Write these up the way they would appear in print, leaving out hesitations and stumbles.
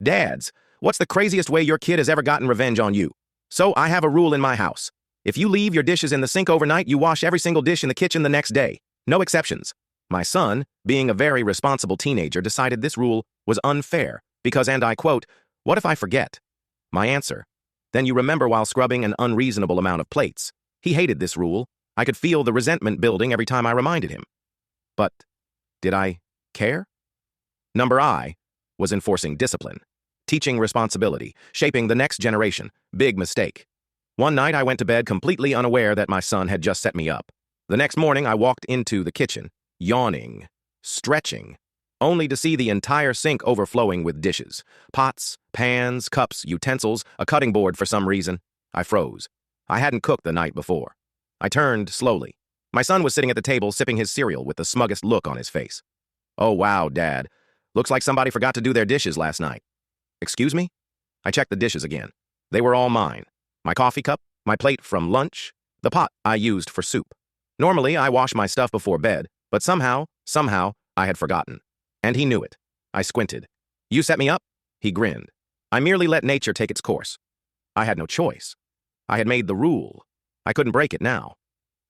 Dads, what's the craziest way your kid has ever gotten revenge on you? So I have a rule in my house. If you leave your dishes in the sink overnight, you wash every single dish in the kitchen the next day. No exceptions. My son, being a very responsible teenager, decided this rule was unfair because, and I quote, "What if I forget?" My answer: then you remember while scrubbing an unreasonable amount of plates. He hated this rule. I could feel the resentment building every time I reminded him. But did I care? Number I was enforcing discipline, teaching responsibility, shaping the next generation. Big mistake. One night I went to bed completely unaware that my son had just set me up. The next morning I walked into the kitchen, yawning, stretching, only to see the entire sink overflowing with dishes. Pots, pans, cups, utensils, a cutting board for some reason. I froze. I hadn't cooked the night before. I turned slowly. My son was sitting at the table sipping his cereal with the smuggest look on his face. "Oh wow, Dad. Looks like somebody forgot to do their dishes last night." "Excuse me?" I checked the dishes again. They were all mine. My coffee cup, my plate from lunch, the pot I used for soup. Normally, I wash my stuff before bed, but somehow, I had forgotten. And he knew it. I squinted. "You set me up?" He grinned. "I merely let nature take its course." I had no choice. I had made the rule. I couldn't break it now.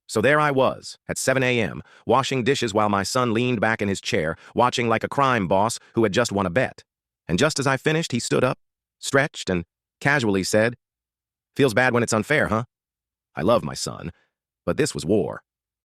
So there I was, at 7 a.m., washing dishes while my son leaned back in his chair, watching like a crime boss who had just won a bet. And just as I finished, he stood up, stretched, and casually said, "Feels bad when it's unfair, huh?" I love my son, but this was war.